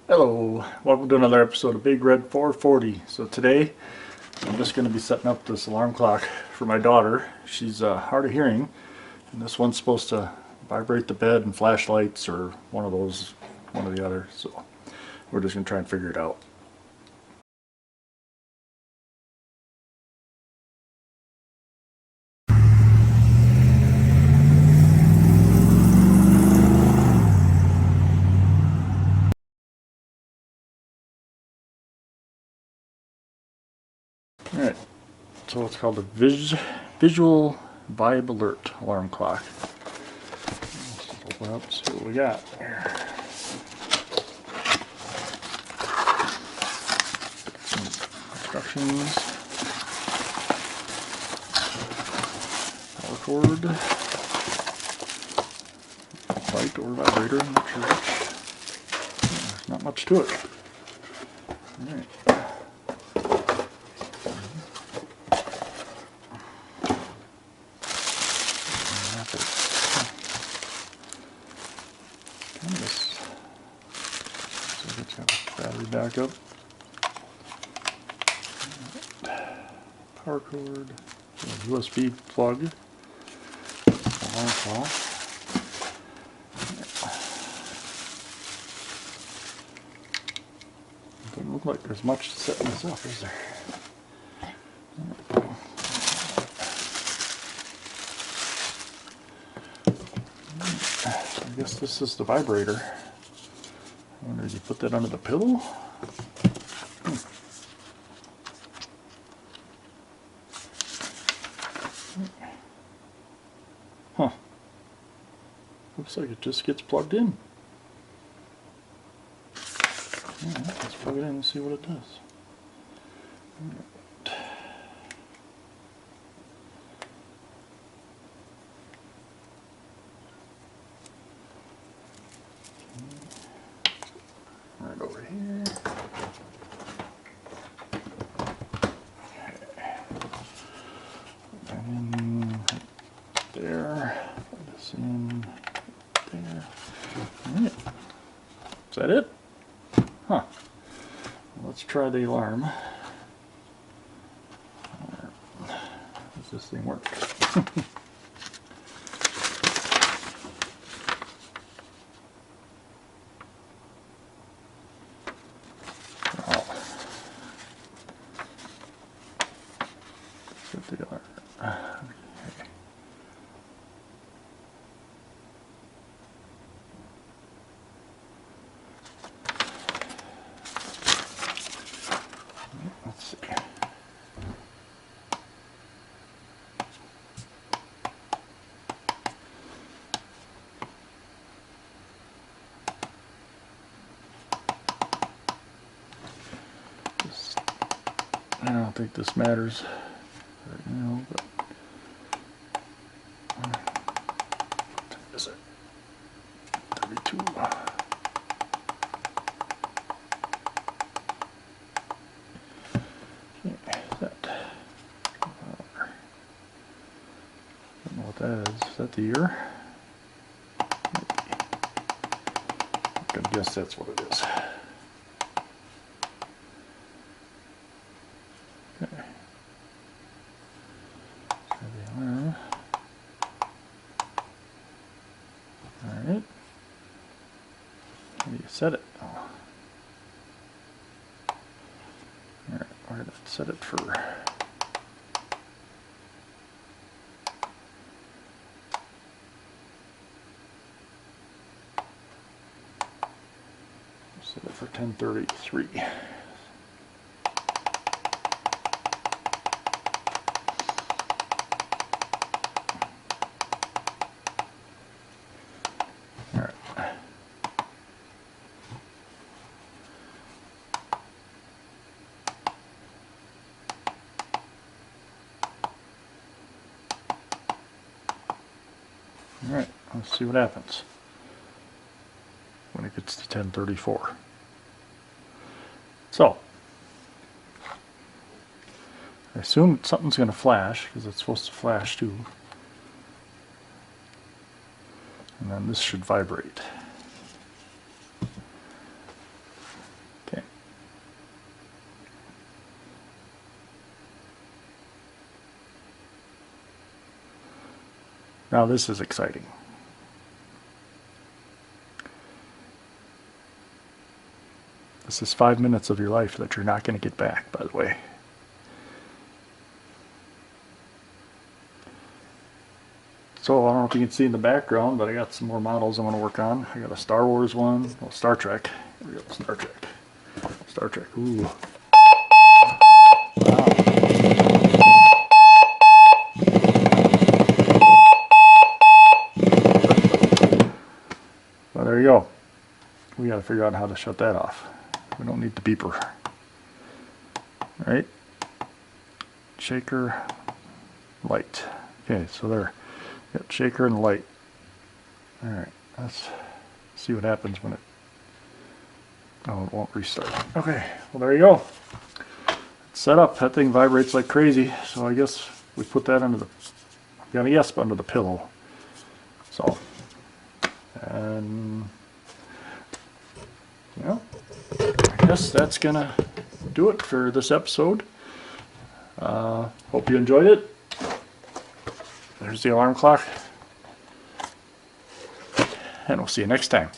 Hello, welcome to another episode of Big Red 440. So today I'm just going to be setting up this alarm clock for my daughter. She's hard of hearing, and this one's supposed to vibrate the bed and flashlights or one of those, one or the other. So we're just going to try and figure it out. Alright, so it's called the Visual VibeAlert alarm clock. Let's open up and see what we got here. Some instructions. Power cord. Light or vibrator, I'm not sure which. There's not much to it. Alright. It's got a battery backup. Power cord, USB plug, alarm clock. Doesn't look like there's much to setting this up, is there? I guess this is the vibrator. I wonder if you put that under the pillow? Huh. Looks like it just gets plugged in. Alright, let's plug it in and see what it does. Right over here. And in there. Put this in there. Alright. Is that it? Huh. Let's try the alarm. Does this thing work? Set the alarm. Okay. Let's see. I don't think this matters right now, but what is it? 32. Set. Don't know what that is. Is that the year? I guess that's what it is. Okay. Alright. How do you set it? Oh. Alright, we're going to set it for set it for 10:33. Alright, let's see what happens when it gets to 10:34. So, I assume something's going to flash, because it's supposed to flash too. And then this should vibrate. Now this is exciting. This is 5 minutes of your life that you're not going to get back, by the way. So I don't know if you can see in the background, but I got some more models I want to work on. I got a Star Wars one, well, Star Trek. Here we go, Star Trek. Star Trek, ooh. Wow. Well, there you go. We got to figure out how to shut that off. We don't need the beeper. All right. Shaker, light. Okay, so there. Got shaker and light. All right, let's see what happens when it. Oh, it won't restart. Okay, well there you go. It's set up. That thing vibrates like crazy. So I guess we put that under the. Got a yes under the pillow. So, and well, I guess that's gonna do it for this episode. Hope you enjoyed it. There's the alarm clock. And we'll see you next time.